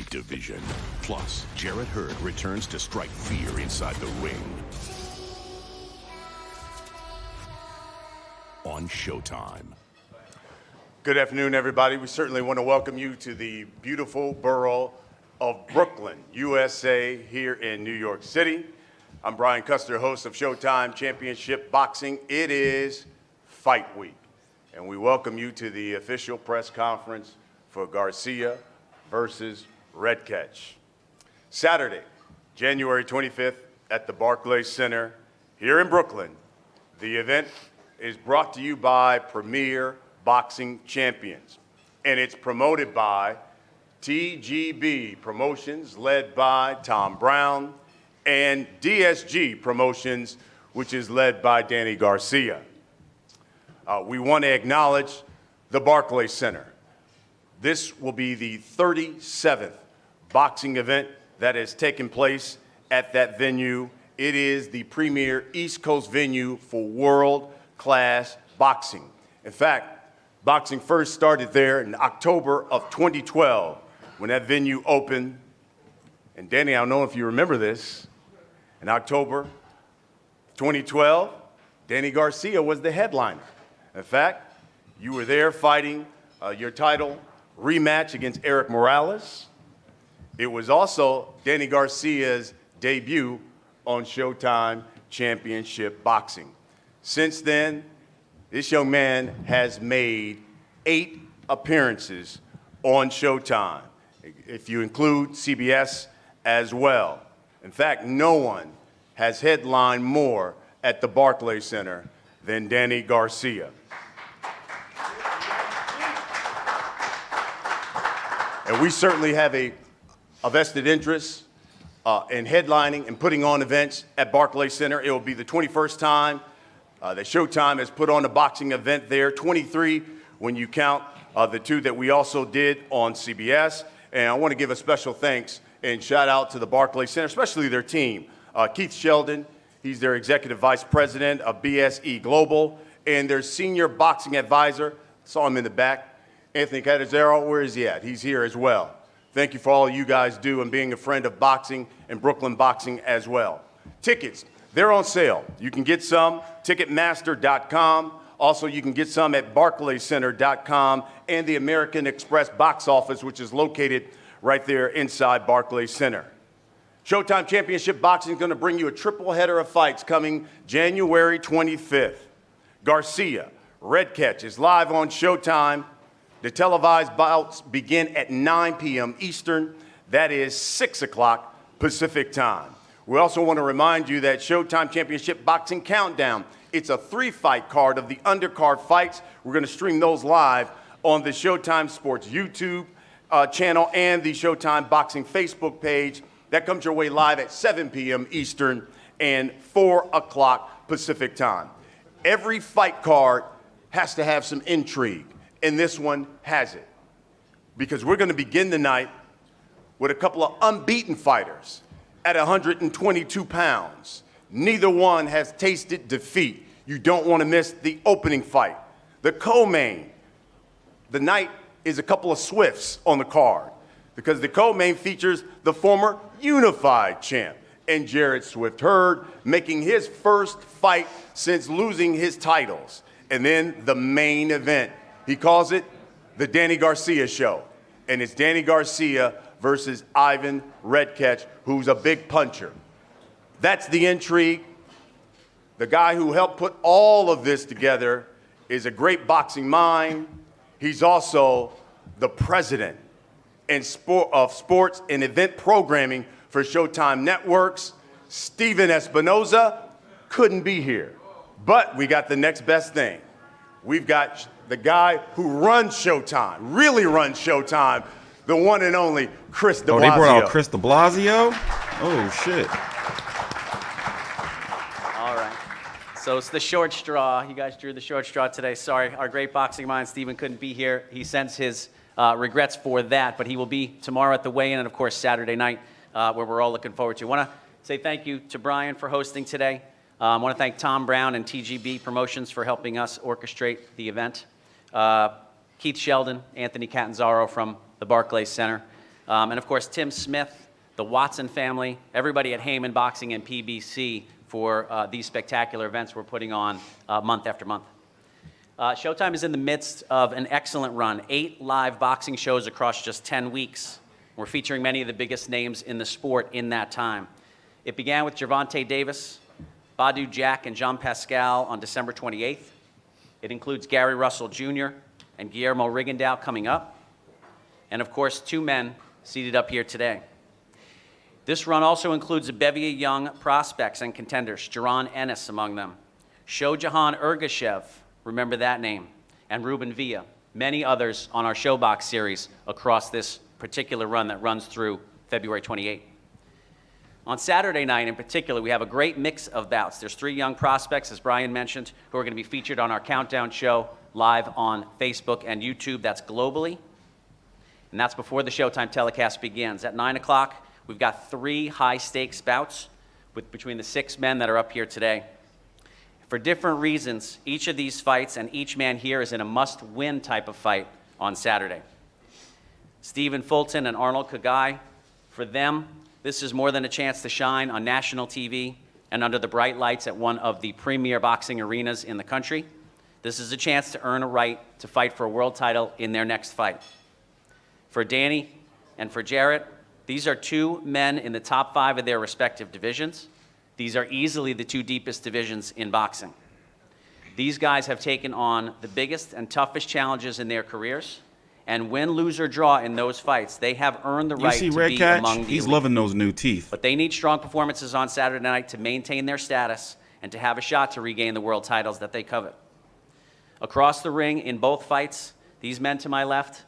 weight division. Plus, Jarrett Hurd returns to strike fear inside the ring. On Showtime. Good afternoon, everybody. We certainly want to welcome you to the beautiful borough of Brooklyn, USA, here in New York City. I'm Brian Custer, host of Showtime Championship Boxing. It is Fight Week, and we welcome you to the official press conference for Garcia versus Redkach. Saturday, January 25th at the Barclays Center here in Brooklyn. The event is brought to you by Premier Boxing Champions, and it's promoted by TGB Promotions, led by Tom Brown, and DSG Promotions, which is led by Danny Garcia. We want to acknowledge the Barclays Center. This will be the 37th boxing event that has taken place at that venue. It is the premier East Coast venue for world-class boxing. In fact, boxing first started there in October of 2012 when that venue opened. And Danny, I don't know if you remember this, in October 2012, Danny Garcia was the headliner. In fact, you were there fighting your title rematch against Eric Morales. It was also Danny Garcia's debut on Showtime Championship Boxing. Since then, this young man has made 8 appearances on Showtime, if you include CBS as well. In fact, no one has headlined more at the Barclays Center than Danny Garcia. And we certainly have a vested interest in headlining and putting on events at Barclays Center. It will be the 21st time that Showtime has put on a boxing event there, 23 when you count the 2 that we also did on CBS. And I want to give a special thanks and shout out to the Barclays Center, especially their team. Keith Sheldon, he's their executive vice president of BSE Global, and their senior boxing advisor, saw him in the back, Anthony Catazero. Where is he at? He's here as well. Thank you for all you guys do and being a friend of boxing and Brooklyn boxing as well. Tickets, they're on sale. You can get some, Ticketmaster.com. Also, you can get some at BarclaysCenter.com and the American Express box office, which is located right there inside Barclays Center. Showtime Championship Boxing is going to bring you a triple header of fights coming January 25th. Garcia, Redkach is live on Showtime. The televised bouts begin at 9 p.m. Eastern. That is 6 o'clock Pacific time. We also want to remind you that Showtime Championship Boxing Countdown, it's a 3-fight card of the undercard fights. We're going to stream those live on the Showtime Sports YouTube channel and the Showtime Boxing Facebook page. That comes your way live at 7 p.m. Eastern and 4 o'clock Pacific time. Every fight card has to have some intrigue, and this one has it. Because we're going to begin the night with a couple of unbeaten fighters at 122 pounds. Neither one has tasted defeat. You don't want to miss the opening fight. The co-main, the night is a couple of Swifts on the card because the co-main features the former unified champ and Jarrett Swift Hurd making his first fight since losing his titles. And then the main event. He calls it the Danny Garcia show. And it's Danny Garcia versus Ivan Redkach, who's a big puncher. That's the intrigue. The guy who helped put all of this together is a great boxing mind. He's also the president of sports and event programming for Showtime Networks. Steven Espinoza couldn't be here, but we got the next best thing. We've got the guy who runs Showtime, really runs Showtime, the one and only Chris de Blasio. Oh, they brought out Chris de Blasio? Oh, shit. All right. So it's the short straw. You guys drew the short straw today. Sorry, our great boxing mind, Steven, couldn't be here. He sends his regrets for that, but he will be tomorrow at the weigh-in and, of course, Saturday night, where we're all looking forward to. I want to say thank you to Brian for hosting today. I want to thank Tom Brown and TGB Promotions for helping us orchestrate the event. Keith Sheldon, Anthony Catanzaro from the Barclays Center. And of course, Tim Smith, the Watson family, everybody at Heyman Boxing and PBC for these spectacular events we're putting on month after month. Showtime is in the midst of an excellent run, 8 live boxing shows across just 10 weeks. We're featuring many of the biggest names in the sport in that time. It began with Gervonta Davis, Badu Jack, and Jean Pascal on December 28th. It includes Gary Russell Jr. and Guillermo Rigondeaux coming up. And of course, 2 men seated up here today. This run also includes a bevy of young prospects and contenders, Jaron Ennis among them, Shojahan Ergashev, remember that name, and Ruben Villa, many others on our Showbox series across this particular run that runs through February 28th. On Saturday night in particular, we have a great mix of bouts. There's 3 young prospects, as Brian mentioned, who are going to be featured on our Countdown show live on Facebook and YouTube. That's globally. And that's before the Showtime telecast begins. At 9 o'clock, we've got 3 high-stakes bouts between the 6 men that are up here today. For different reasons, each of these fights and each man here is in a must-win type of fight on Saturday. Stephen Fulton and Arnold Khegai, for them, this is more than a chance to shine on national TV and under the bright lights at one of the premier boxing arenas in the country. This is a chance to earn a right to fight for a world title in their next fight. For Danny and for Jarrett, these are 2 men in the top 5 of their respective divisions. These are easily the 2 deepest divisions in boxing. These guys have taken on the biggest and toughest challenges in their careers, and win, lose, or draw in those fights, they have earned the right to be among the He's elite. loving those new teeth. But they need strong performances on Saturday night to maintain their status and to have a shot to regain the world titles that they covet. Across the ring in both fights, these men to my left,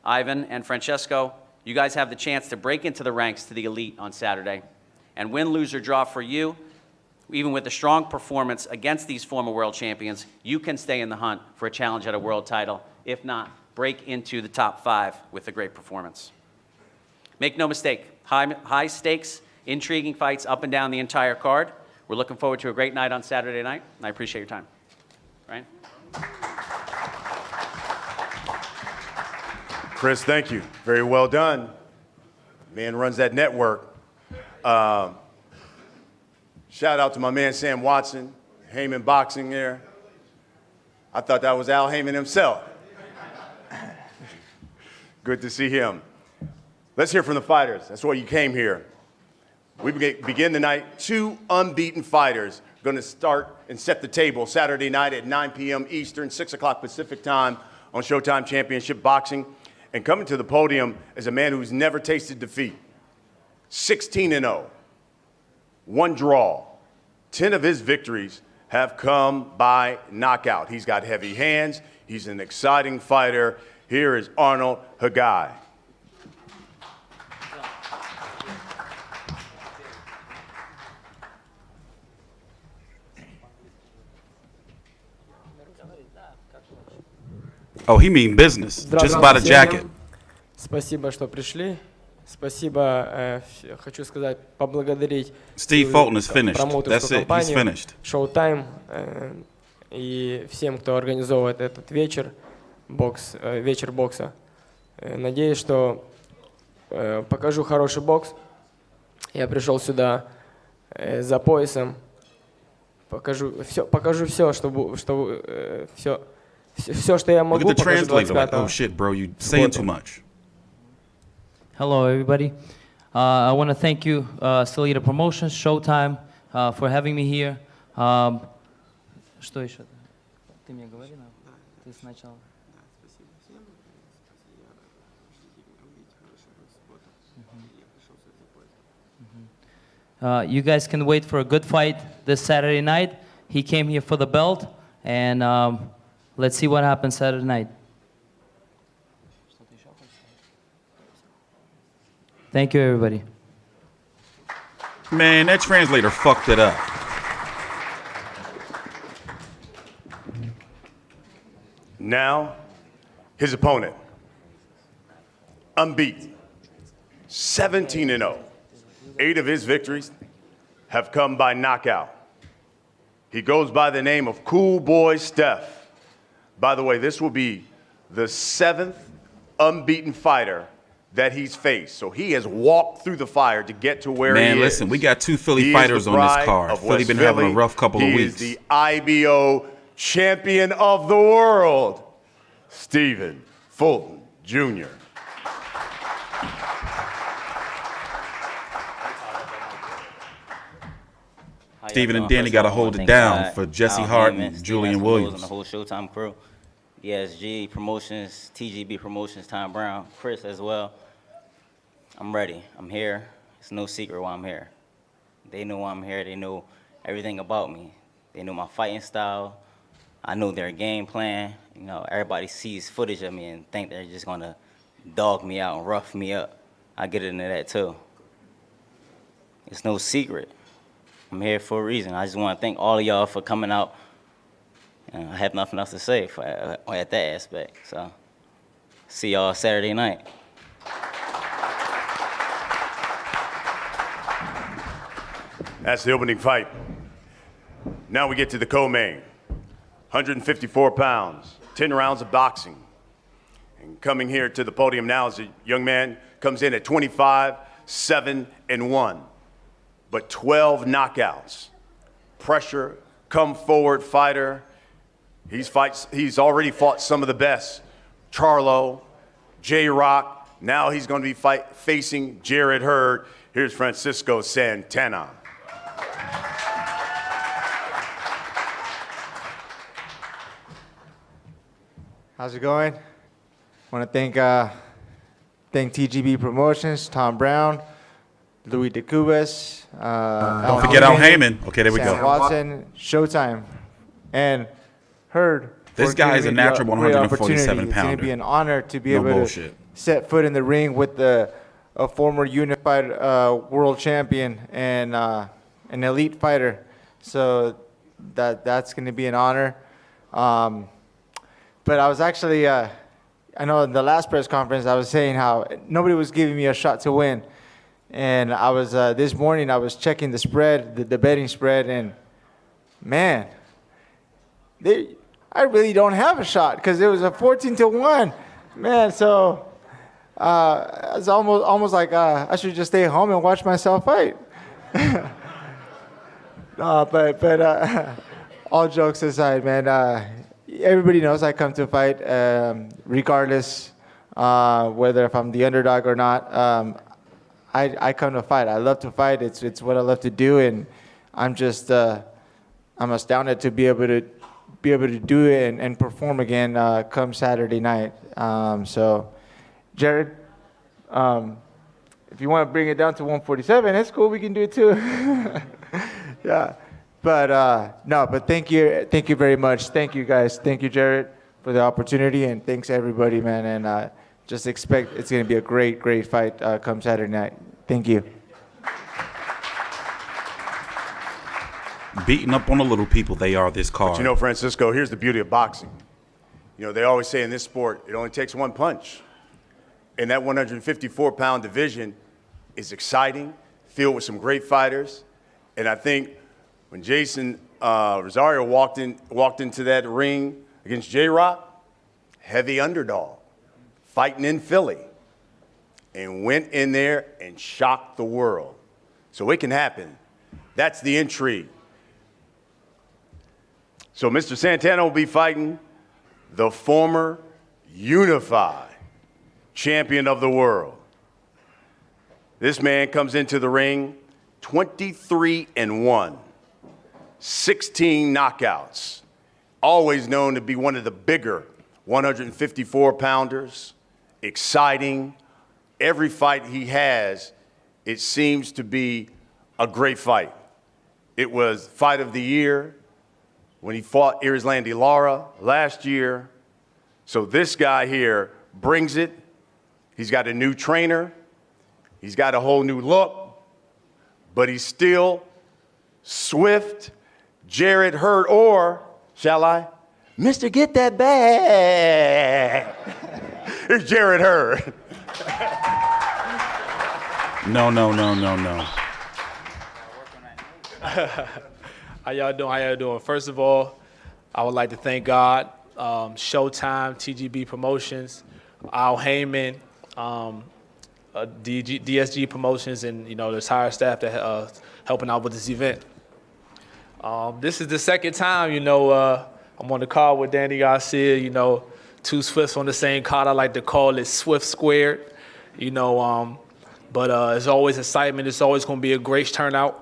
Ivan and Francesco, you guys have the chance to break into the ranks to the elite on Saturday. And win, lose, or draw for you, even with a strong performance against these former world champions, you can stay in the hunt for a challenge at a world title. If not, break into the top 5 with a great performance. Make no mistake, high stakes, intriguing fights up and down the entire card. We're looking forward to a great night on Saturday night, and I appreciate your time. Ryan? Chris, thank you. Very well done. Man runs that network. Shout out to my man Sam Watson, Heyman Boxing there. I thought that was Al Heyman himself. Good to see him. Let's hear from the fighters. That's why you came here. We begin the night. 2 unbeaten fighters going to start and set the table Saturday night at 9 p.m. Eastern, 6 o'clock Pacific time on Showtime Championship Boxing. And coming to the podium is a man who's never tasted defeat. 16-0, 1 draw. 10 of his victories have come by knockout. He's got heavy hands. He's an exciting fighter. Here is Arnold Khegai. Oh, he mean business. Just about a jacket. Спасибо, что пришли. Спасибо, хочу сказать, поблагодарить Steve Fulton is finished. промоутерскую That's it. He's компанию finished. SHOWTIME и всем, кто организовывает этот вечер, вечер бокса. Надеюсь, что покажу хороший бокс. Я пришел сюда за поясом. Покажу все, что я могу. Look at the Покажу translator. Like, 25-го. oh shit, bro, you saying too much. Hello, everybody. I want to thank you, Salida Promotions, Showtime, for having me here. Что еще? Ты мне говори, ты сначала. You guys can wait for a good fight this Saturday night. He came here for the belt, and let's see what happens Saturday night. Thank you, everybody. Man, that translator fucked it up. Now, his opponent, unbeaten, 17-0. 8 of his victories have come by knockout. He goes by the name of Cool Boy Steph. By the way, this will be the 7th unbeaten fighter that he's faced. So he has walked through the fire to get to where he is. Man, listen, we got 2 Philly He is fighters the on this pride card. of Philly West been having a Philly. rough couple of He weeks. is the IBO champion of the world, Stephen Fulton Jr. Steven and Danny got to hold it down for Jesse Hart and Julian Williams. And the whole Showtime crew, ESG Promotions, TGB Promotions, Tom Brown, Chris as well. I'm ready. I'm here. It's no secret why I'm here. They know why I'm here. They know everything about me. They know my fighting style. I know their game plan. You know, everybody sees footage of me and think they're just gonna dog me out and rough me up. I get into that too. It's no secret. I'm here for a reason. I just want to thank all of y'all for coming out. And I have nothing else to say at that aspect. So, see y'all Saturday night. That's the opening fight. Now we get to the co-main. 154 pounds, 10 rounds of boxing. And coming here to the podium now is a young man, comes in at 25, 7-1. But 12 knockouts. Pressure, come forward fighter. He's already fought some of the best. Charlo, J-Rock. Now he's going to be facing Jarrett Hurd. Here's Francisco Santana. How's it going? I want to thank TGB Promotions, Tom Brown, Louis DeCubas. Don't forget Al Heyman. Okay, there we Sam go. Watson, Showtime, and Hurd. This for guy is giving a me the natural great 147 opportunity. It's going pounder. to be an honor to be No able bullshit. to set foot in the ring with a former unified world champion and an elite fighter. So that's going to be an honor. But I was actually, I know in the last press conference, I was saying how nobody was giving me a shot to win. And I was, this morning, I was checking the spread, the betting spread, and man, I really don't have a shot because it was a 14-1. Man, so it's almost like I should just stay home and watch myself fight. But all jokes aside, man, everybody knows I come to fight regardless whether if I'm the underdog or not. I come to fight. I love to fight. It's what I love to do, and I'm just I'm astounded to be able to do it and perform again come Saturday night. So, Jared, if you want to bring it down to 147, that's cool. We can do it too. Yeah. But no, but thank you very much. Thank you guys. Thank you, Jarrett, for the opportunity, and thanks everybody, man. And just expect it's going to be a great fight come Saturday night. Thank you. Beating up on the little people, they are this card. But you know, Francisco, here's the beauty of boxing. You know, they always say in this sport, it only takes one punch. And that 154-pound division is exciting, filled with some great fighters. And I think when Jason Rosario walked into that ring against J-Rock, heavy underdog, fighting in Philly, and went in there and shocked the world. So it can happen. That's the intrigue. So Mr. Santana will be fighting the former unified champion of the world. This man comes into the ring 23-1, 16 knockouts, always known to be one of the bigger 154-pounders, exciting. Every fight he has, it seems to be a great fight. It was fight of the year when he fought Irizlandi Lara last year. So this guy here brings it. He's got a new trainer. He's got a whole new look, but he's still swift, Jarrett Hurd, or, shall I, Mr. Get That Bag. Here's Jarrett Hurd. No. How y'all doing? First of all, I would like to thank God, Showtime, TGB Promotions, Al Heyman, DSG Promotions and, you know, the entire staff that helping out with this event. This is the second time, you know, I'm on the card with Danny Garcia, you know, two Swifts on the same card. I like to call it Swift Squared, you know, but it's always excitement. It's always going to be a great turnout.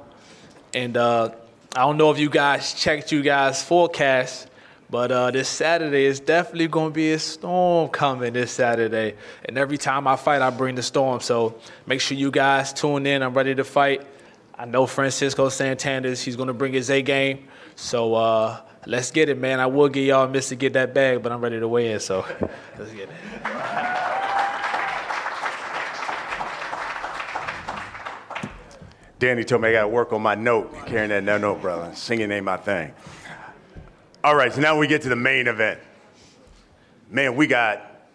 And I don't know if you guys checked you guys' forecast, but this Saturday is definitely going to be a storm coming this Saturday. And every time I fight, I bring the storm. So make sure you guys tune in. I'm ready to fight. I know Francisco Santana, he's going to bring his A game. So let's get it, man. I will give y'all a miss to get that bag, but I'm ready to weigh in. So let's get it. Danny told me I got to work on my note. Carrying that note, brother. Singing ain't my thing. All right, so now we get to the main event. Man, we got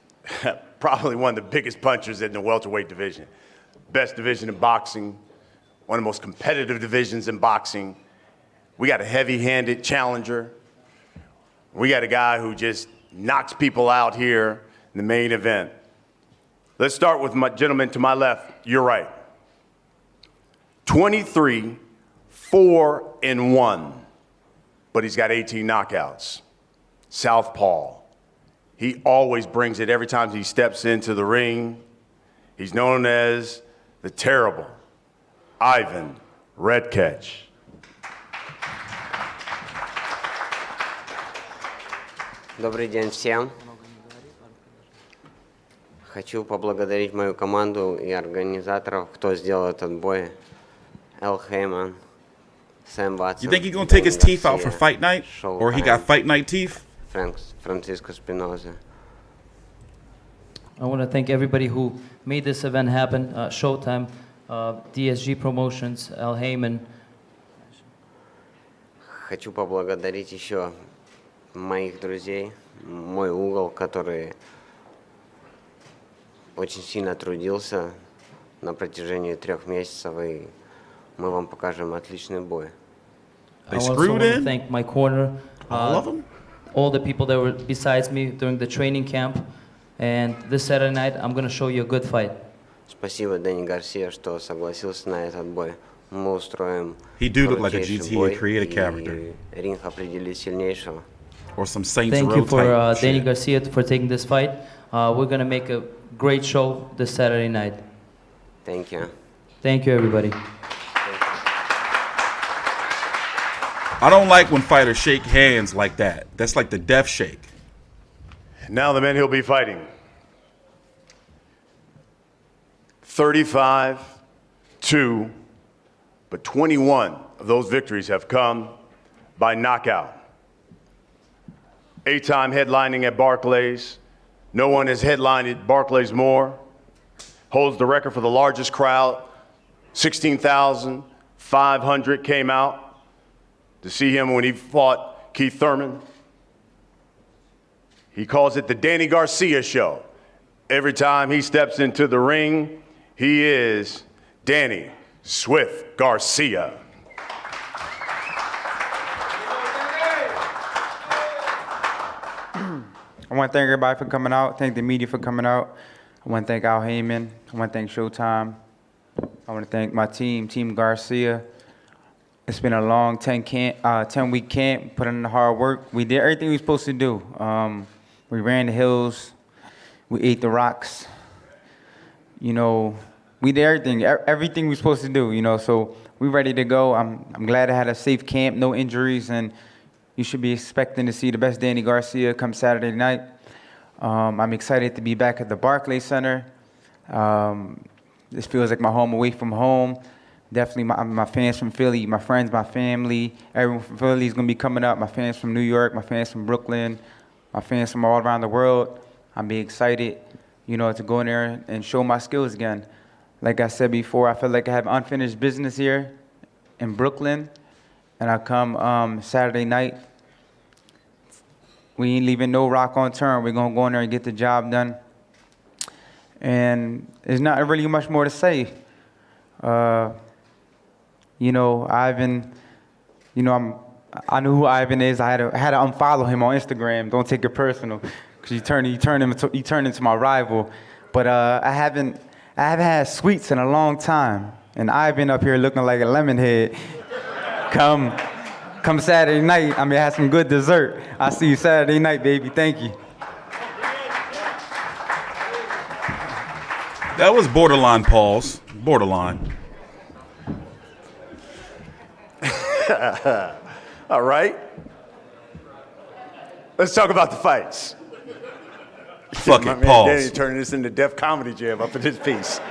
probably one of the biggest punchers in the welterweight division. Best division in boxing, one of the most competitive divisions in boxing. We got a heavy-handed challenger. We got a guy who just knocks people out here in the main event. Let's start with my gentleman to my left. You're right. 23, 4-1. But he's got 18 knockouts. Southpaw. He always brings it every time he steps into the ring. He's known as the Terrible Redkach. Добрый день всем. Хочу поблагодарить мою команду и организаторов, кто сделал этот бой. Эл Хейман. You think he's going to take his teeth out for fight night? Or he got fight night teeth? Francisco Spinoza. I want to thank everybody who made this event happen. Showtime, DSG Promotions, Al Heyman. Хочу поблагодарить еще моих друзей, мой угол, который очень сильно трудился на протяжении 3 месяцев, и мы вам покажем отличный бой. I also want to thank my corner, all the people that were besides me during the training camp. And this Saturday night, I'm going to show you a good fight. Спасибо, Дэнни Гарсия, что согласился на этот бой. Мы устроим He do look like a GTA created character. Ринг определит сильнейшего. Or some Saints Thank Row you for type Danny shit. Garcia for taking this fight. We're going to make a great show this Saturday night. Thank you. Thank you, everybody. I don't like when fighters shake hands like that. That's like the death shake. Now the men he'll be fighting. 35-2, but 21 of those victories have come by knockout. 8-time headlining at Barclays. No one has headlined at Barclays more. Holds the record for the largest crowd. 16,500 came out to see him when he fought Keith Thurman. He calls it the Danny Garcia show. Every time he steps into the ring, he is Danny Swift Garcia. I want to thank everybody for coming out. Thank the media for coming out. I want to thank Al Heyman. I want to thank Showtime. I want to thank my team, Team Garcia. It's been a long 10-week camp, put in the hard work. We did everything we were supposed to do. We ran the hills. We ate the rocks. You know, we did everything we were supposed to do, you know, so we're ready to go. I'm glad I had a safe camp, no injuries, and you should be expecting to see the best Danny Garcia come Saturday night. I'm excited to be back at the Barclays Center. This feels like my home away from home. Definitely my fans from Philly, my friends, my family, everyone from Philly is going to be coming up. My fans from New York, my fans from Brooklyn, my fans from all around the world. I'm be excited, you know, to go in there and show my skills again. Like I said before, I feel like I have unfinished business here in Brooklyn, and I come Saturday night. We ain't leaving no rock unturned. We're going to go in there and get the job done. And there's not really much more to say. You know, Ivan, you know, I knew who Ivan is. I had to unfollow him on Instagram. Don't take it personal, because he turned into my rival. But I haven't I haven't had sweets in a long time, and I've been up here looking like a lemon head. Come Saturday night, I'm gonna have some good dessert. I'll see you Saturday night, baby. Thank you. That was borderline pause. Borderline. All right. Let's talk about the fights. Fuck My it, man pause. Danny turning this into Def Comedy Jam up in his piece.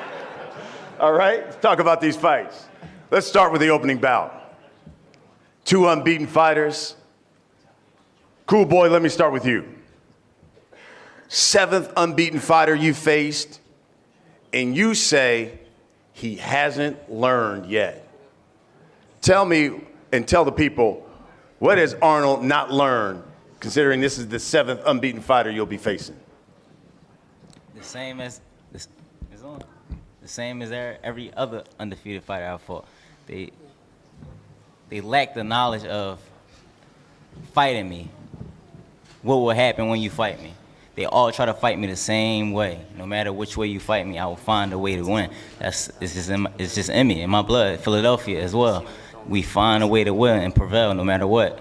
All right, let's talk about these fights. Let's start with the opening bout. Two unbeaten fighters. Cool boy, let me start with you. 7th unbeaten fighter you faced, and you say he hasn't learned yet. Tell me and tell the people, what has Arnold not learned, considering this is the 7th unbeaten fighter you'll be facing? The same as every other undefeated fighter I fought. They lack the knowledge of fighting me. What will happen when you fight me? They all try to fight me the same way. No matter which way you fight me, I will find a way to win. It's just in me, in my blood. Philadelphia as well. We find a way to win and prevail no matter what.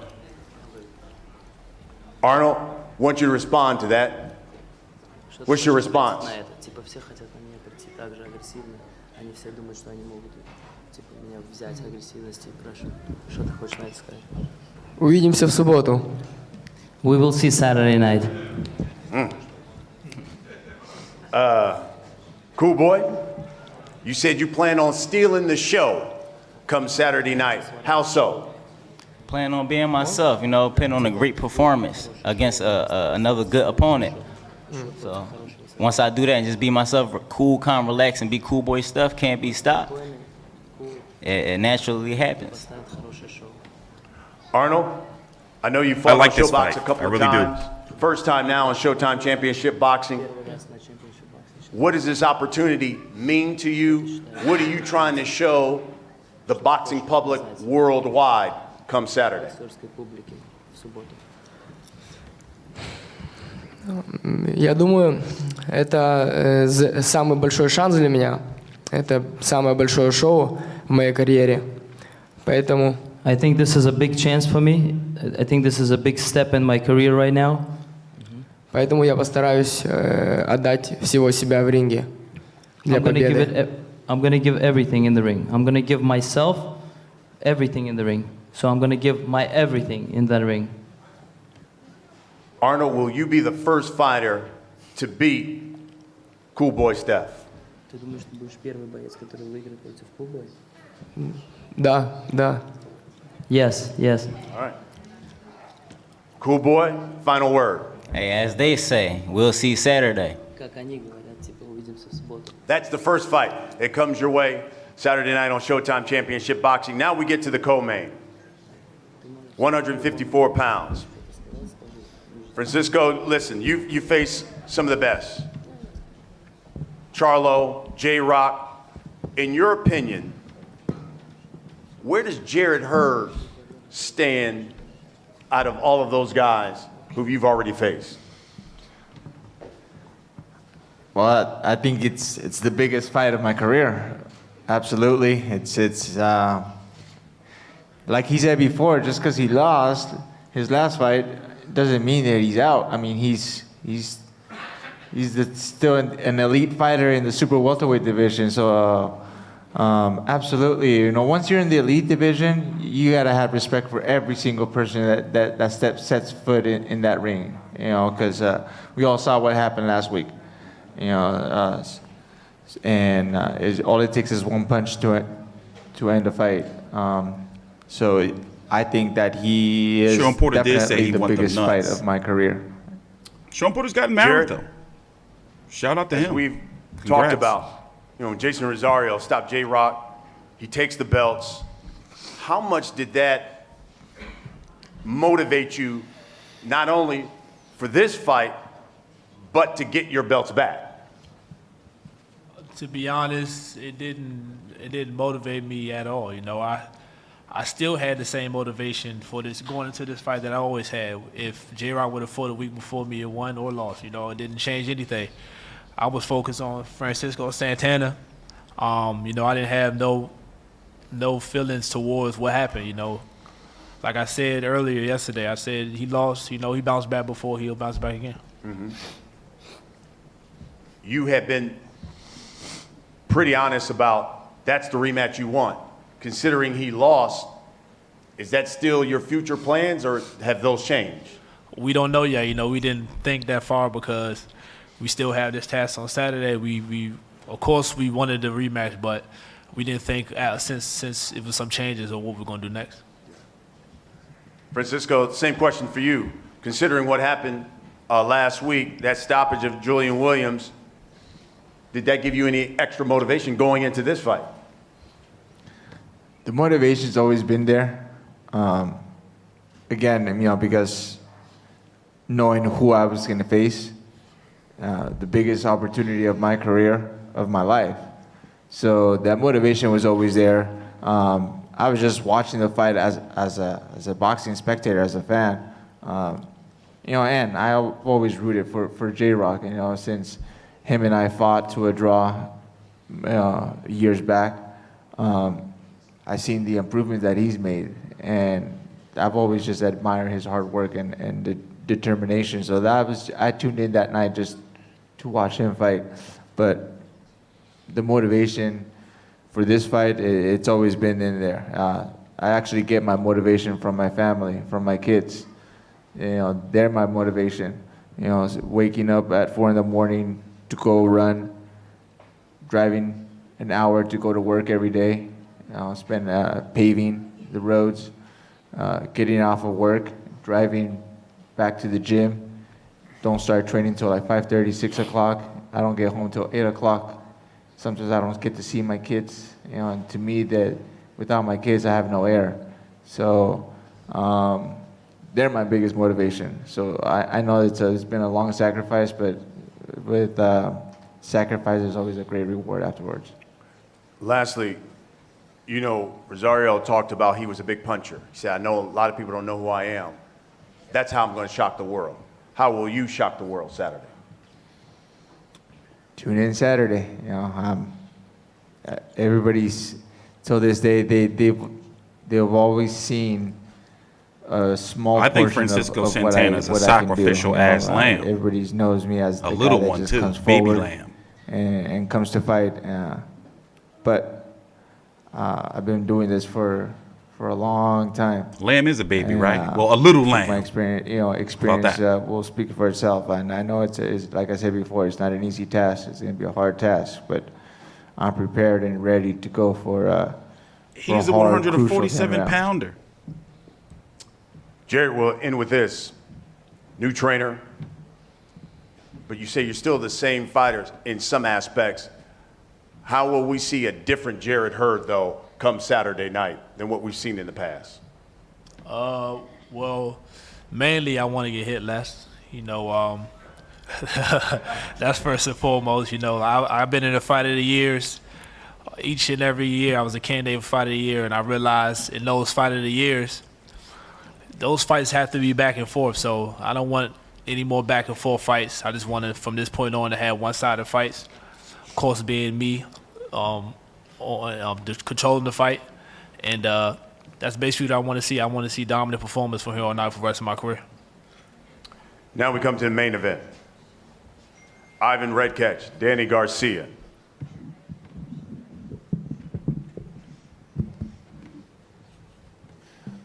Arnold, I want you to respond to that. What's your response? Типа все хотят на меня прийти так же агрессивно. Они все думают, что они могут типа меня взять агрессивность и спрашивают, что ты хочешь на это сказать? Увидимся в субботу. We will see Saturday night. Cool boy, you said you plan on stealing the show come Saturday night. How so? Plan on being myself, putting on a great performance against another good opponent. So once I do that and just be myself, cool, calm, relax, and be cool boy stuff, can't be stopped. It naturally happens. Arnold, I know you fought like on this ShowBox fight. a couple I of really do. times. First time now on Showtime Championship Boxing. What does this opportunity mean to you? What are you trying to show the boxing public worldwide come Saturday? Я думаю, это самый большой шанс для меня. Это самое большое шоу в моей карьере. Поэтому I think this is a big chance for me. I think this is a big step in my career right now. Поэтому я постараюсь отдать всего себя в ринге для победы. I'm going to give everything in the ring. I'm going to give myself everything in the ring. So I'm going to give my everything in that ring. Arnold, will you be the first fighter to beat Cool Boy Steph? Ты думаешь, ты будешь первый боец, который выиграет против Кубы? Да, да. Yes, yes. All right. Cool Boy, final word. Hey, as they say, we'll see Saturday. Как они говорят, типа увидимся в субботу. That's the first fight. It comes your way Saturday night on Showtime Championship Boxing. Now we get to the co-main. 154 pounds. Francisco, listen, you face some of the best. Charlo, J-Rock. In your opinion, where does Jarrett Hurd stand out of all of those guys who you've already faced? Well, I think it's the biggest fight of my career. Absolutely, it's like he said before. Just because he lost his last fight doesn't mean that he's out. I mean, he's still an elite fighter in the super welterweight division. So absolutely, once you're in the elite division, you gotta have respect for every single person that sets foot in that ring. Because we all saw what happened last week. All it takes is one punch to end a fight. So I think that he is Sean Porter did say definitely he the wanted them biggest fight nuts. of my career. Sean Porter's gotten married, Jarrett, though. Shout out to as him. we've Congrats. talked about, Jason Rosario stopped J-Rock. He takes the belts. How much did that motivate you, not only for this fight, but to get your belts back? To be honest, it didn't motivate me at all. I still had the same motivation for this going into this fight that I always had. If J-Rock would have fought a week before me and won or lost, it didn't change anything. I was focused on Francisco Santana. You know, I didn't have no feelings towards what happened, you know. Like I said earlier yesterday, I said he lost, you know, he bounced back before, he'll bounce back again. You have been pretty honest about that's the rematch you want. Considering he lost, is that still your future plans or have those changed? We don't know yet, you know, we didn't think that far because we still have this task on Saturday. We of course we wanted the rematch, but we didn't think since it was some changes or what we're gonna do next. Francisco, same question for you. Considering what happened last week, that stoppage of Julian Williams, did that give you any extra motivation going into this fight? The motivation's always been there. Again, you know, because knowing who I was going to face, the biggest opportunity of my career, of my life. So that motivation was always there. I was just watching the fight as a boxing spectator, as a fan. You know, and I always rooted for J-Rock, you know, since him and I fought to a draw years back. I've seen the improvements that he's made, and I've always just admired his hard work and the determination. So I tuned in that night just to watch him fight. But the motivation for this fight, it's always been in there. I actually get my motivation from my family, from my kids. You know, they're my motivation. You know, waking up at 4 in the morning to go run, driving an hour to go to work every day, you know, spend paving the roads, getting off of work, driving back to the gym. Don't start training till like 5:30, 6 o'clock. I don't get home till 8 o'clock. Sometimes I don't get to see my kids. You know, and to me, that without my kids, I have no air. So they're my biggest motivation. So I know it's been a long sacrifice, but with sacrifice, there's always a great reward afterwards. Lastly, you know, Rosario talked about he was a big puncher. He said, I know a lot of people don't know who I am. That's how I'm going to shock the world. How will you shock the world Saturday? Tune in Saturday. You know, everybody's till this day they've always seen a small I think portion Francisco of Santana's what a I can do. sacrificial ass lamb. Everybody knows me as the A guy little that one just too, comes baby forward lamb. and comes to fight. But I've been doing this for a long time. Lamb is a baby, And, right? Well, a little lamb. My experience, will speak for itself. And I know it's like I said before, it's not an easy task. It's going to be a hard task, but I'm prepared and ready to go for He's a a hard, crucial 147 10 rounds. pounder. Jarrett, will end with this. New trainer, but you say you're still the same fighters in some aspects. How will we see a different Jarrett Hurd, though, come Saturday night than what we've seen in the past? Well, mainly I want to get hit less. You know, that's first and foremost. You know, I've been in the fight of the years. Each and every year I was a candidate for fight of the year, and I realized in those fight of the years, those fights have to be back and forth. So I don't want any more back and forth fights. I just want to, from this point on, to have one-sided fights. Of course, being me, just controlling the fight, and that's basically what I want to see. I want to see dominant performance from here on out for the rest of my career. Now we come to the main event. Ivan Redkach, Danny Garcia.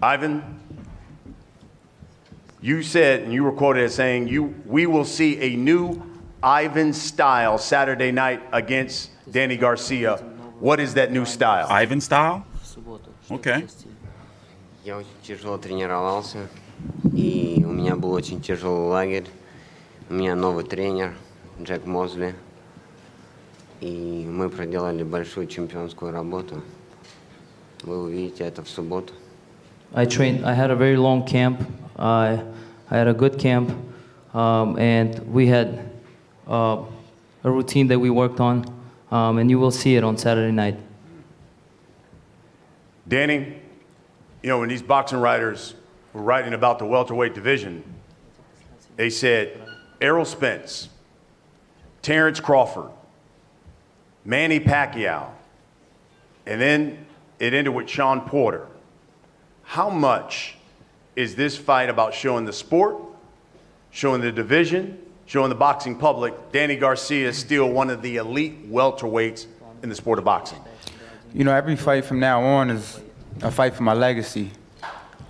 Ivan, you said, and you were quoted as saying, we will see a new Ivan style Saturday night against Danny Garcia. What is that new style? Ivan style? Okay. Я очень тяжело тренировался, и у меня был очень тяжелый лагерь. У меня новый тренер, Джек Мозли, и мы проделали большую чемпионскую работу. Вы увидите это в субботу. I had a very long camp. I had a good camp, and we had a routine that we worked on, and you will see it on Saturday night. Danny, you know, when these boxing writers were writing about the welterweight division, they said Errol Spence, Terrence Crawford, Manny Pacquiao, and then it ended with Sean Porter. How much is this fight about showing the sport, showing the division, showing the boxing public Danny Garcia is still one of the elite welterweights in the sport of boxing? You know, every fight from now on is a fight for my legacy.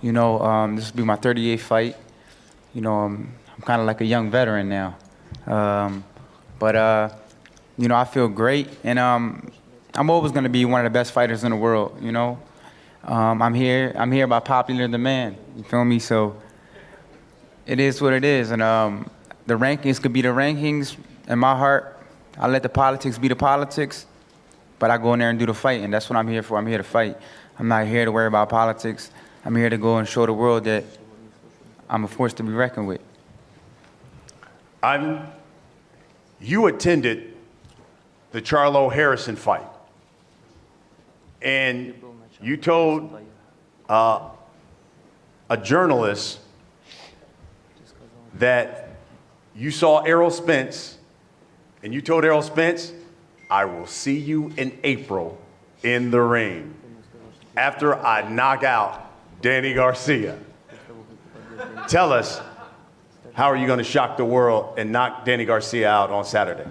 You know, this will be my 38th fight. You know, I'm kind of like a young veteran now. You know, I feel great, and I'm always going to be one of the best fighters in the world, you know. I'm here by popular demand, you feel me? So it is what it is, and the rankings could be the rankings. In my heart, I let the politics be the politics, but I go in there and do the fight, and that's what I'm here for. I'm here to fight. I'm not here to worry about politics. I'm here to go and show the world that I'm a force to be reckoned with. You attended the Charlo Harrison fight, and you told a journalist that you saw Errol Spence, and you told Errol Spence, I will see you in April in the ring after I knock out Danny Garcia. Tell us, how are you going to shock the world and knock Danny Garcia out on Saturday?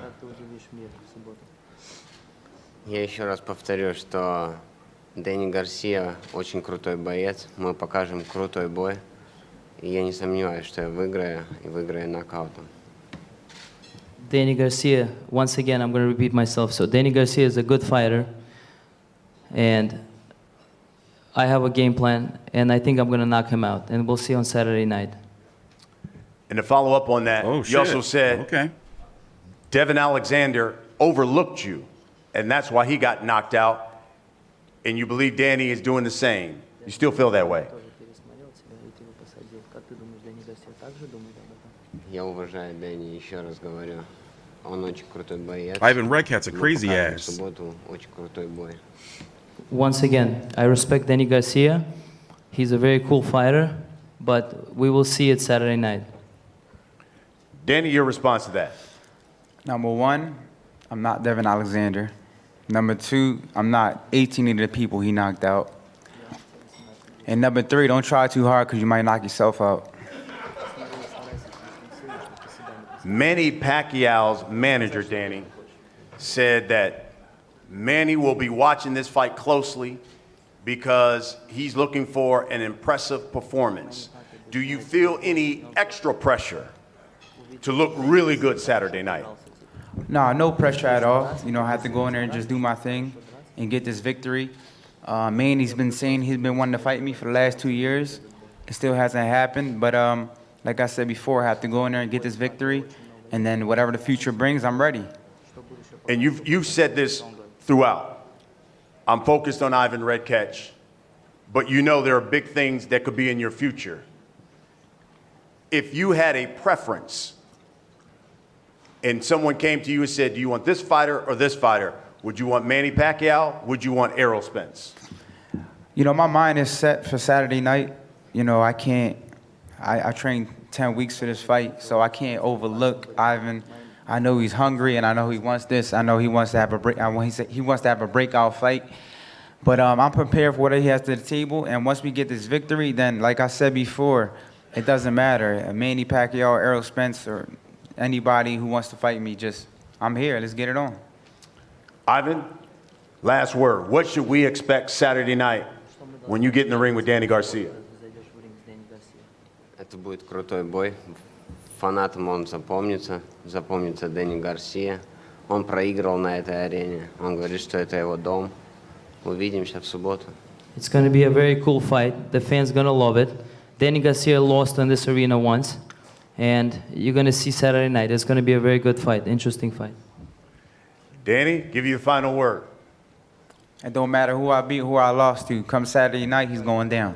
Я еще раз повторю, что Дэнни Гарсия очень крутой боец. Мы покажем крутой бой. И я не сомневаюсь, что я выиграю, и выиграю нокаутом. Danny Garcia, once again, I'm going to repeat myself. So Danny Garcia is a good fighter, and I have a game plan, and I think I'm going to knock him out, and we'll see on Saturday night. And to follow up on that, you also said Devin Alexander overlooked you, and that's why he got knocked out, and you believe Danny is doing the same. You still feel that way? Я уважаю Дэнни, еще раз говорю. Он очень крутой боец. Ivan Redkach's a crazy ass. В субботу очень крутой бой. Once again, I respect Danny Garcia. He's a very cool fighter, but we will see it Saturday night. Danny, your response to that? Number one, I'm not Devin Alexander. Number two, I'm not 18 of the people he knocked out. And number three, don't try too hard because you might knock yourself out. Manny Pacquiao's manager, Danny, said that Manny will be watching this fight closely because he's looking for an impressive performance. Do you feel any extra pressure to look really good Saturday night? No pressure at all. You know, I have to go in there and just do my thing and get this victory. Manny's been saying he's been wanting to fight me for the last 2 years. It still hasn't happened, but like I said before, I have to go in there and get this victory, and then whatever the future brings, I'm ready. And you've said this throughout. I'm focused on Ivan Redkach, but you know there are big things that could be in your future. If you had a preference and someone came to you and said, do you want this fighter or this fighter? Would you want Manny Pacquiao? Would you want Errol Spence? You know, my mind is set for Saturday night. You know, I trained 10 weeks for this fight, so I can't overlook Ivan. I know he's hungry, and I know he wants this. I know he wants to have a break. He wants to have a breakout fight. But I'm prepared for what he has to the table, and once we get this victory, then, like I said before, it doesn't matter. Manny Pacquiao, Errol Spence, or anybody who wants to fight me, I'm here. Let's get it on. Ivan, last word. What should we expect Saturday night when you get in the ring with Danny Garcia? Это будет крутой бой. Фанатам он запомнится Дэнни Гарсия. Он проиграл на этой арене. Он говорит, что это его дом. Увидимся в субботу. It's going to be a very cool fight. The fans going to love it. Danny Garcia lost in this arena once, and you're going to see Saturday night. It's going to be a very good fight, interesting fight. Danny, give you the final word. It don't matter who I beat, who I lost to. Come Saturday night, he's going down.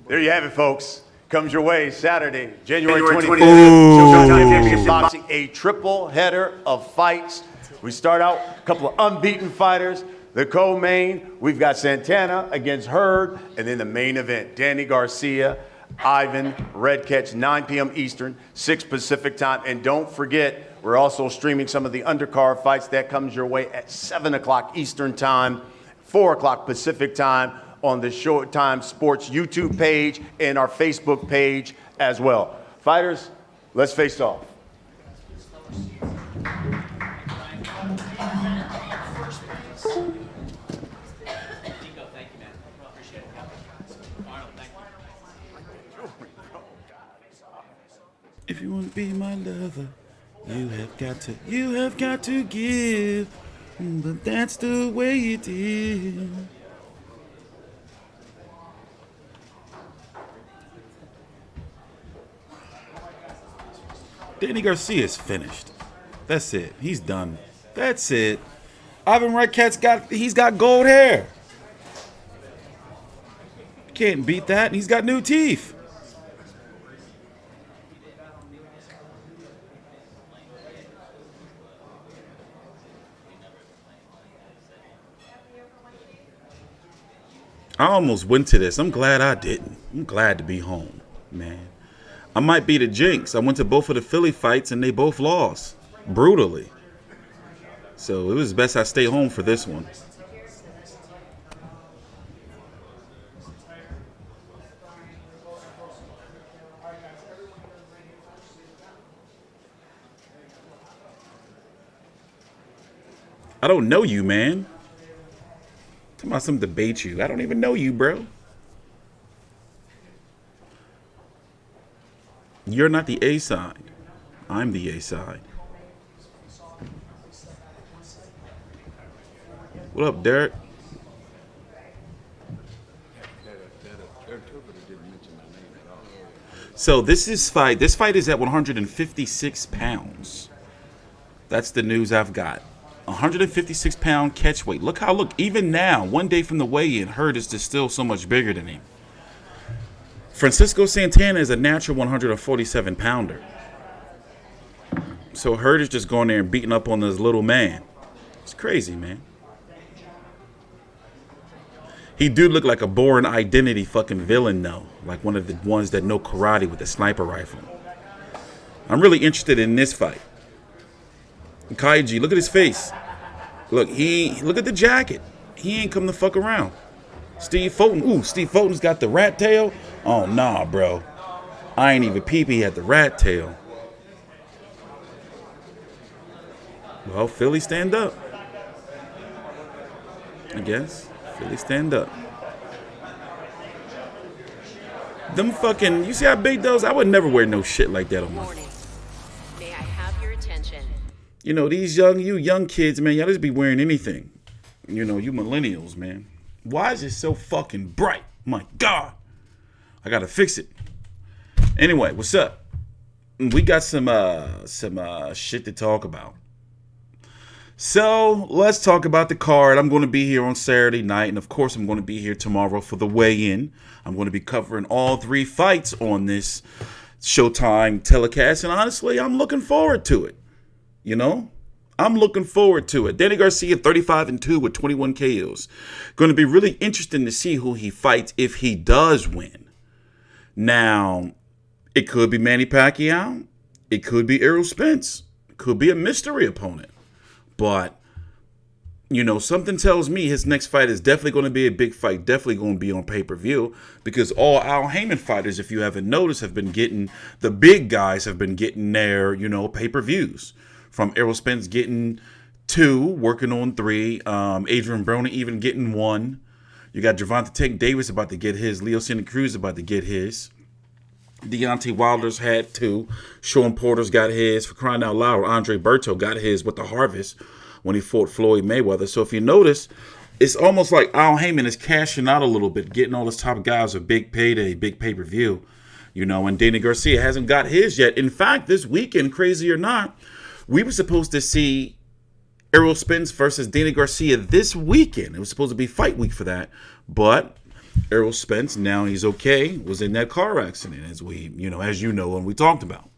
There you have it, folks. Comes your way Saturday, January 25th. Showtime Championship Boxing, a triple header of fights. We start out a couple of unbeaten fighters. The co-main, we've got Santana against Hurd, and then the main event, Danny Garcia, Ivan Redkach, 9 p.m. Eastern, 6 Pacific time. And don't forget, We're also streaming some of the undercard fights. That comes your way at 7 o'clock Eastern Time, 4 o'clock Pacific Time on the Showtime Sports YouTube page and our Facebook page as well. Fighters, let's face off. If you want to be my lover, you have got to give. But that's the way it is. Danny Garcia is finished. That's it. He's done. That's it. Ivan Redkach got gold hair. Can't beat that. And he's got new teeth. I almost went to this. I'm glad I didn't. I'm glad to be home, man. I might be the jinx. I went to both of the Philly fights and they both lost brutally. So it was best I stay home for this one. I don't know you, man. Talking about some debate you. I don't even know you, bro. You're not the A side. I'm the A side. What up, Derek? So this fight is at 156 pounds. That's the news I've got. 156 pound catch weight. Look, even now, one day from the weigh-in, Hurd is just still so much bigger than him. Francisco Santana is a natural 147 pounder. So Hurd is just going there and beating up on this little man. It's crazy, man. He do look like a Bourne Identity fucking villain, though. Like one of the ones that know karate with a sniper rifle. I'm really interested in this fight. Kaiji, look at his face. Look at the jacket. He ain't come to fuck around. Steve Fulton. Ooh, Steve Fulton's got the rat tail. Oh, nah, bro. I ain't even peep he had the rat tail. Well, Philly stand up. I guess. Philly stand up. Them fucking, you see how big those? I would never wear no shit like that on my face. May I have your attention? You know, these young kids, man, y'all just be wearing anything. You know, you millennials, man. Why is it so fucking bright? My God. I gotta fix it. Anyway, what's up? We got some shit to talk about. So, let's talk about the card. I'm going to be here on Saturday night, and of course I'm going to be here tomorrow for the weigh-in. I'm going to be covering all 3 fights on this Showtime telecast, and honestly, I'm looking forward to it. You know, I'm looking forward to it. Danny Garcia, 35-2 with 21 KOs. Going to be really interesting to see who he fights if he does win. Now, it could be Manny Pacquiao. It could be Errol Spence. It could be a mystery opponent. But, you know, something tells me his next fight is definitely going to be a big fight. Definitely going to be on pay-per-view. Because all Al Heyman fighters, if you haven't noticed, have been getting, the big guys have been getting their, you know, pay-per-views. From Errol Spence getting 2, working on 3. Adrian Broner even getting 1. You got Gervonta Tank Davis about to get his. Leo Santa Cruz about to get his. Deontay Wilder's had 2. Sean Porter's got his. For crying out loud, Andre Berto got his with the Harvest when he fought Floyd Mayweather. So if you notice, it's almost like Al Heyman is cashing out a little bit, getting all his top guys a big payday, big pay-per-view. You know, and Danny Garcia hasn't got his yet. In fact, this weekend, crazy or not, we were supposed to see Errol Spence versus Danny Garcia this weekend. It was supposed to be fight week for that. But Errol Spence, now he's okay, was in that car accident, as you know, and we talked about.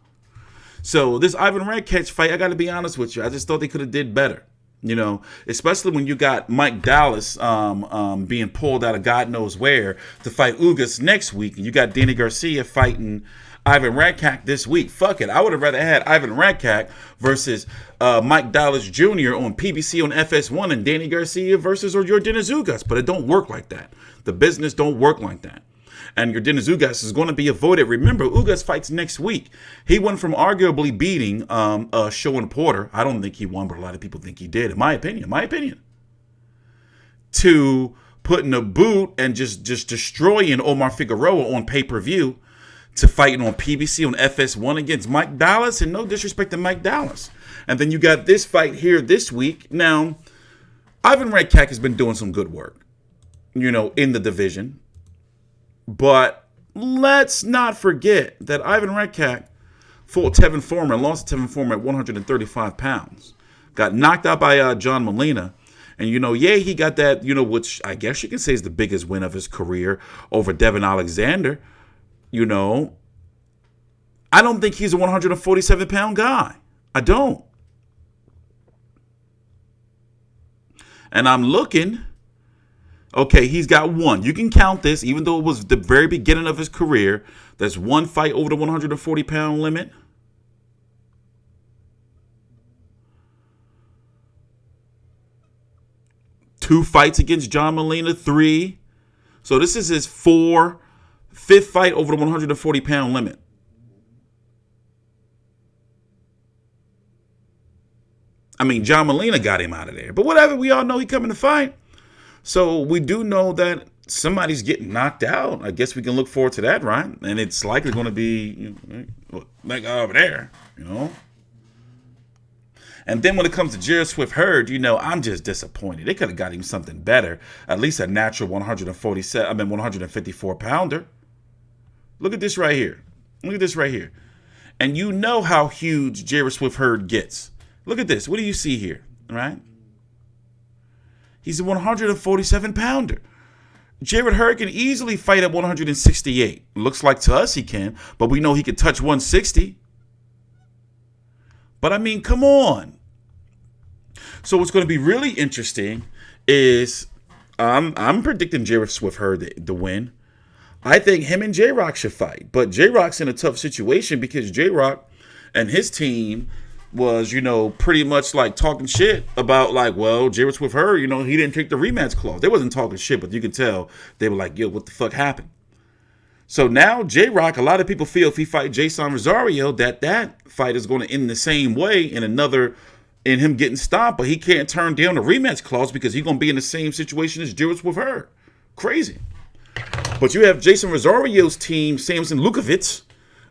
So this Ivan Redkach fight, I got to be honest with you, I just thought they could have did better. You know, especially when you got Mike Dallas being pulled out of God knows where to fight Ugas next week. And you got Danny Garcia fighting Ivan Redkach this week. Fuck it. I would have rather had Ivan Redkach versus Mike Dallas Jr. on PBC on FS1 and Danny Garcia versus or Yordenis Ugas. But it don't work like that. The business don't work like that. And Yordenis Ugas is going to be avoided. Remember, Ugas fights next week. He went from arguably beating Sean Porter. I don't think he won, but a lot of people think he did. In my opinion. To putting a boot and just destroying Omar Figueroa on pay-per-view, to fighting on PBC on FS1 against Mike Dallas, and no disrespect to Mike Dallas. And then you got this fight here this week. Now, Ivan Redkach has been doing some good work, in the division. But let's not forget that Ivan Redkach fought Tevin Foreman, lost to Tevin Foreman at 135 pounds. Got knocked out by John Molina. And, he got that, which I guess you can say is the biggest win of his career over Devin Alexander. I don't think he's a 147-pound guy. I don't. And I'm looking. Okay, he's got one. You can count this, even though it was the very beginning of his career. There's one fight over the 140-pound limit. Two fights against John Molina, 3. So this is his 5th fight over the 140-pound limit. I mean, John Molina got him out of there. But whatever, we all know he coming to fight. So we do know that somebody's getting knocked out. I guess we can look forward to that, right? And it's likely going to be like over there, And then when it comes to Jarrett Hurd, I'm just disappointed. They could have got him something better, at least a natural 154 pounder. Look at this right here. And you know how huge Jarrett Hurd gets. Look at this. What do you see here, right? He's a 147-pounder. Jarrett Hurd can easily fight at 168. Looks like to us he can, but we know he could touch 160. But I mean, come on. So what's going to be really interesting is I'm predicting Jarrett Hurd the win. I think him and J-Rock should fight, but J-Rock's in a tough situation because J-Rock and his team was, pretty much like talking shit about Jarrett Hurd, he didn't take the rematch clause. They wasn't talking shit, but you can tell they were like, yo, what the fuck happened? So now J-Rock, a lot of people feel if he fight Jason Rosario, that fight is going to end the same way in him getting stopped, but he can't turn down the rematch clause because he's going to be in the same situation as Jarrett Hurd. Crazy. But you have Jason Rosario's team, Samson Lukovitz.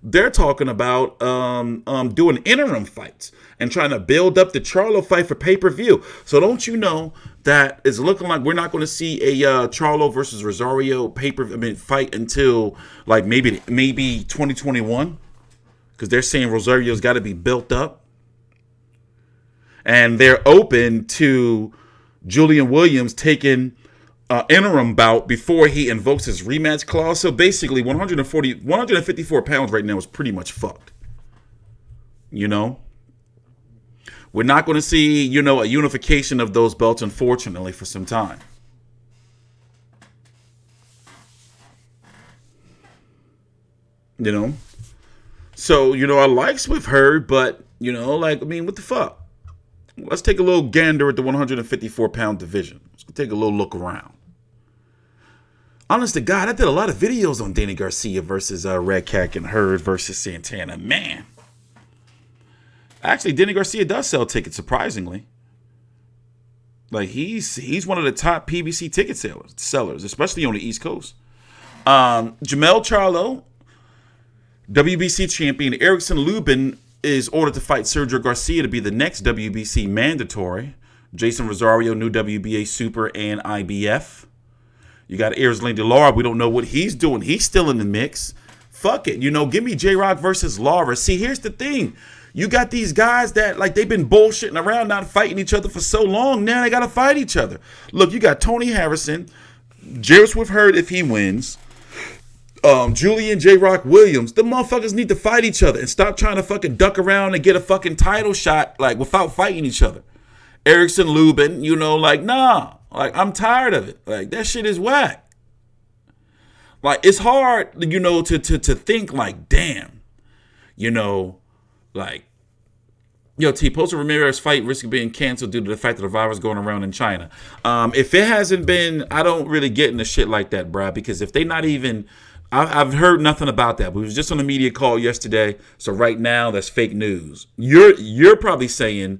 They're talking about doing interim fights and trying to build up the Charlo fight for pay-per-view. So don't you know that it's looking like we're not going to see a Charlo versus Rosario fight until maybe 2021, because they're saying Rosario's got to be built up, and they're open to Julian Williams taking interim bout before he invokes his rematch clause. So basically 154 pounds right now is pretty much fucked. We're not going to see, a unification of those belts, unfortunately, for some time. So, I like Hurd, but, what the fuck? Let's take a little gander at the 154-pound division. Let's take a little look around. Honest to God, I did a lot of videos on Danny Garcia versus Redkach and Hurd versus Santana. Man. Actually, Danny Garcia does sell tickets, surprisingly. He's one of the top PBC ticket sellers, especially on the East Coast. Jamel Charlo, WBC champion. Erickson Lubin is ordered to fight Sergio Garcia to be the next WBC mandatory. Jason Rosario, new WBA Super and IBF. You got Erislandy Lara. We don't know what he's doing. He's still in the mix. Fuck it. Give me J-Rock versus Lara. See, here's the thing. You got these guys that, they've been bullshitting around, not fighting each other for so long. Now they got to fight each other. Look, you got Tony Harrison, Jarrett Hurd if he wins, Julian J-Rock Williams. The motherfuckers need to fight each other and stop trying to fucking duck around and get a fucking title shot, without fighting each other. Erickson Lubin, nah. I'm tired of it. That shit is whack. It's hard, to think damn. You know, like, yo, T, Poster Ramirez fight risk of being canceled due to the fact that the virus going around in China. If it hasn't been, I don't really get into shit like that, bruh, because if they not even, I've heard nothing about that. We was just on a media call yesterday, so right now that's fake news. You're probably saying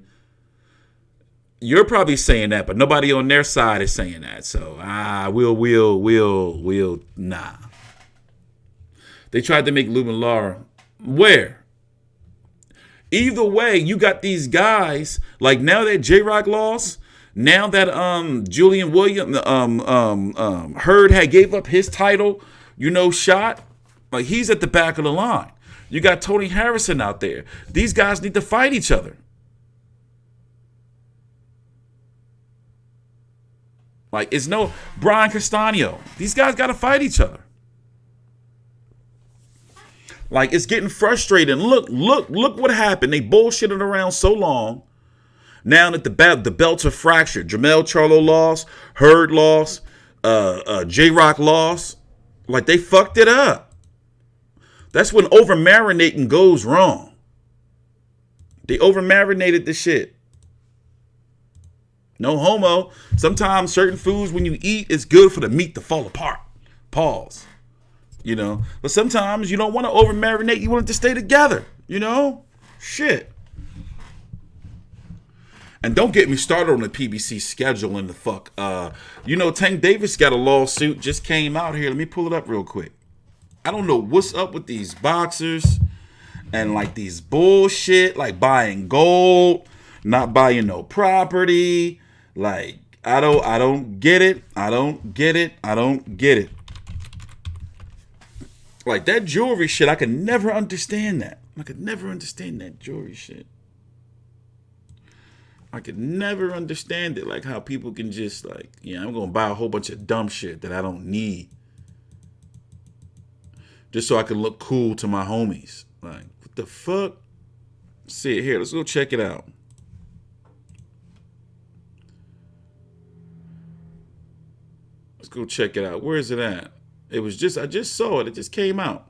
that, but nobody on their side is saying that. So we'll nah. They tried to make Lubin Lara where? Either way, you got these guys like now that J-Rock lost, now that Julian Williams Hurd had gave up his title, shot, like he's at the back of the line. You got Tony Harrison out there. These guys need to fight each other. Like it's no Brian Castano. These guys got to fight each other. Like it's getting frustrating. Look what happened. They bullshitted around so long. Now that the belts are fractured, Jamel Charlo lost, Hurd lost, J-Rock lost. Like they fucked it up. That's when over marinating goes wrong. They over marinated the shit. No homo. Sometimes certain foods when you eat, it's good for the meat to fall apart. Pause. But sometimes you don't want to over marinate. You want it to stay together. Shit. And don't get me started on the PBC schedule and the fuck. Tank Davis got a lawsuit just came out here. Let me pull it up real quick. I don't know what's up with these boxers and like these bullshit, like buying gold, not buying no property. Like I don't get it. I don't get it. Like that jewelry shit, I could never understand that. I could never understand that jewelry shit. I could never understand it. Like how people can just like, I'm going to buy a whole bunch of dumb shit that I don't need. Just so I can look cool to my homies. Like, what the fuck? See it here. Let's go check it out. Let's go check it out. Where is it at? I just saw it. It just came out.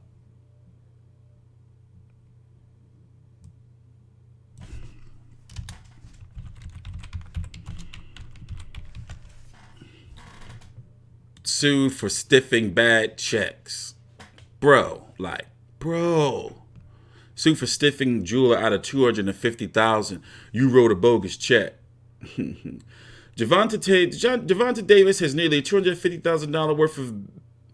Sued for stiffing bad checks. Bro. Sued for stiffing jeweler out of $250,000. You wrote a bogus check. Javante Davis has nearly $250,000 worth of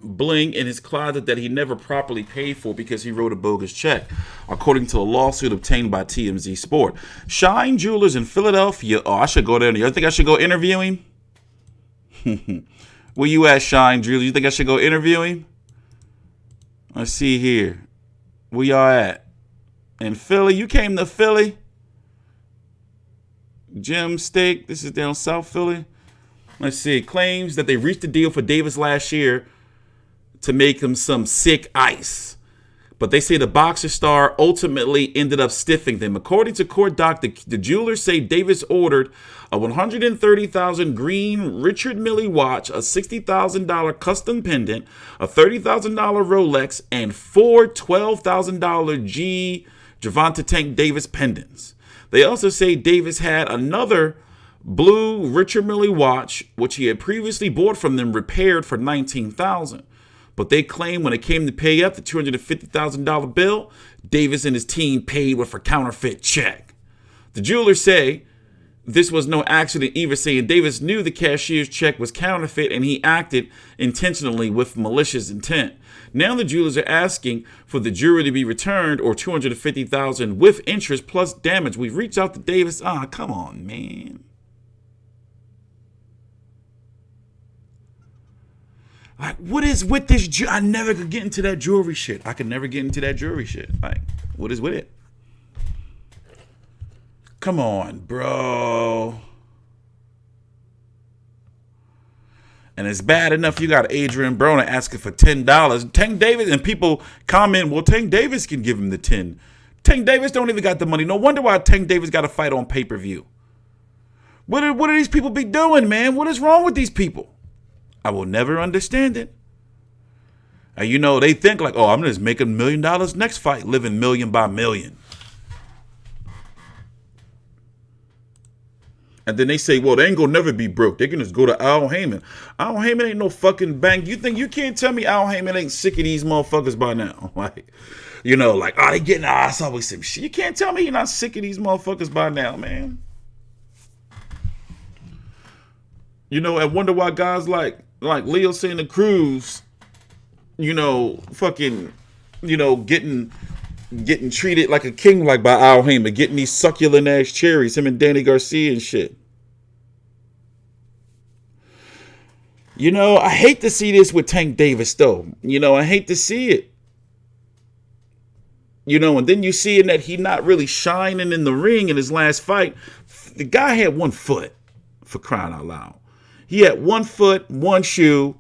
bling in his closet that he never properly paid for because he wrote a bogus check, according to a lawsuit obtained by TMZ Sport. Shine Jewelers in Philadelphia. Oh, I should go there. You think I should go interview him? Where you at, Shine Jewelers? You think I should go interview him? Let's see here. Where y'all at? In Philly? You came to Philly? Jim Steak. This is down South Philly. Let's see. Claims that they reached a deal for Davis last year to make him some sick ice. But they say the boxer star ultimately ended up stiffing them. According to court doc, the jewelers say Davis ordered a $130,000 green Richard Mille watch, a $60,000 custom pendant, a $30,000 Rolex, and four $12,000 G Javante Tank Davis pendants. They also say Davis had another blue Richard Mille watch, which he had previously bought from them, repaired for $19,000. But they claim when it came to pay up the $250,000 bill, Davis and his team paid with a counterfeit check. The jewelers say this was no accident either, saying Davis knew the cashier's check was counterfeit and he acted intentionally with malicious intent. Now the jewelers are asking for the jewelry to be returned or $250,000 with interest plus damage. We've reached out to Davis. Come on, man. Like, what is with this? I never could get into that jewelry shit. Like, what is with it? Come on, bro. And it's bad enough you got Adrian Broner asking for $10. Tank Davis, and people comment, well, Tank Davis can give him the 10. Tank Davis don't even got the money. No wonder why Tank Davis got to fight on pay-per-view. What are these people be doing, man? What is wrong with these people? I will never understand it. And you know, they think like, oh, I'm just making $1 million next fight, living million by million. And then they say, well, they ain't gonna never be broke. They can just go to Al Heyman. Al Heyman ain't no fucking bank. You can't tell me Al Heyman ain't sick of these motherfuckers by now? Like, you know, like, oh, they getting, it's always some shit. You can't tell me you're not sick of these motherfuckers by now, man. You know, I wonder why guys like Leo Santa Cruz, you know, fucking, you know, getting treated like a king, like by Al Heyman, getting these succulent ass cherries, him and Danny Garcia and shit. You know, I hate to see this with Tank Davis, though. You know, I hate to see it. You know, and then you see that he not really shining in the ring in his last fight. The guy had 1 foot, for crying out loud. He had 1 foot, 1 shoe.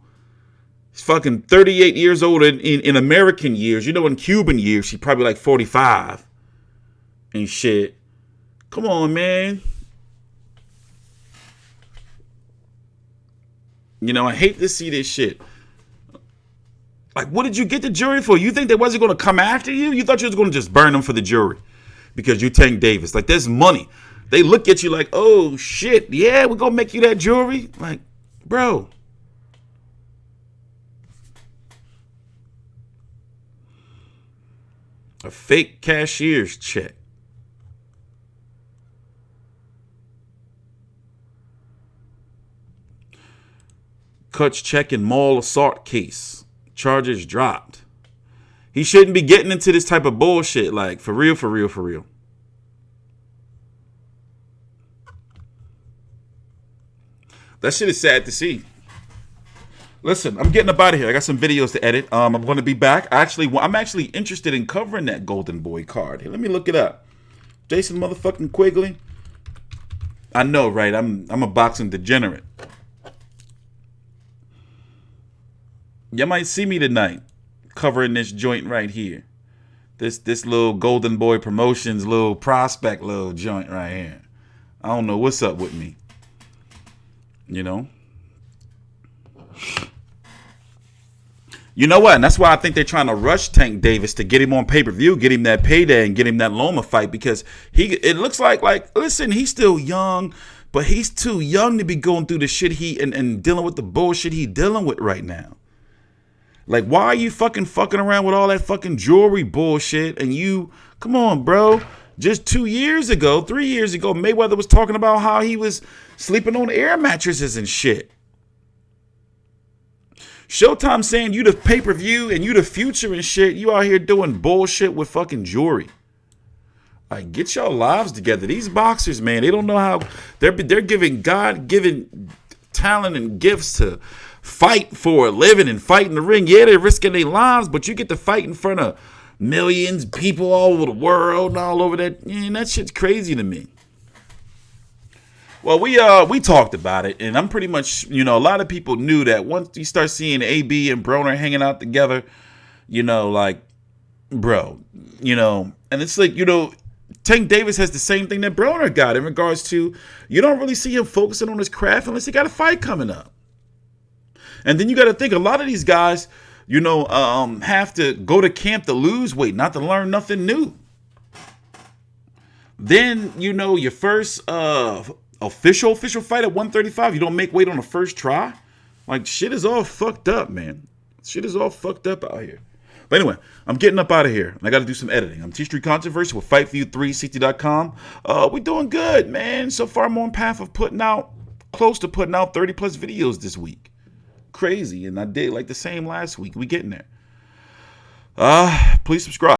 He's fucking 38 years old in American years. You know, in Cuban years, he's probably like 45 and shit. Come on, man. You know, I hate to see this shit. Like, what did you get the jury for? You think they wasn't going to come after you? You thought you was going to just burn them for the jury because you Tank Davis. Like, there's money. They look at you like, oh, shit, yeah, we're going to make you that jury. Like, bro. A fake cashier's check. Cut's check in mall assault case. Charges dropped. He shouldn't be getting into this type of bullshit. Like, for real, for real, for real. That shit is sad to see. Listen, I'm getting up out of here. I got some videos to edit. I'm going to be back. I'm actually interested in covering that Golden Boy card. Here, let me look it up. Jason motherfucking Quigley. I know, right? I'm a boxing degenerate. You might see me tonight covering this joint right here. This little Golden Boy Promotions little prospect little joint right here. I don't know what's up with me. You know? You know what? And that's why I think they're trying to rush Tank Davis to get him on pay-per-view, get him that payday, and get him that Loma fight, because it looks like listen, he's still young, but he's too young to be going through the shit and dealing with the bullshit he's dealing with right now. Like, why are you fucking around with all that fucking jewelry bullshit? And you, come on, bro. Just 3 years ago, Mayweather was talking about how he was sleeping on air mattresses and shit. Showtime saying you the pay-per-view and you the future and shit. You out here doing bullshit with fucking jewelry. Like, get your lives together. These boxers, man, they don't know how they're giving God-given talent and gifts to fight for a living and fight in the ring. Yeah, they're risking their lives, but you get to fight in front of millions, people all over the world and all over that. And that shit's crazy to me. Well, we talked about it, and I'm pretty much, you know, a lot of people knew that once you start seeing AB and Broner hanging out together, you know, like, bro, you know, and it's like, you know, Tank Davis has the same thing that Broner got in regards to, you don't really see him focusing on his craft unless he got a fight coming up. And then you got to think, a lot of these guys, you know, have to go to camp to lose weight, not to learn nothing new. Then, you know, your first official fight at 135, you don't make weight on the first try. Like, shit is all fucked up, man. Shit is all fucked up out here. But anyway, I'm getting up out of here. I got to do some editing. I'm TstreeT Controversy with FightFu360.com. We're doing good, man. So far, I'm on path of close to putting out 30 plus videos this week. Crazy. And I did like the same last week. We getting there. Please subscribe.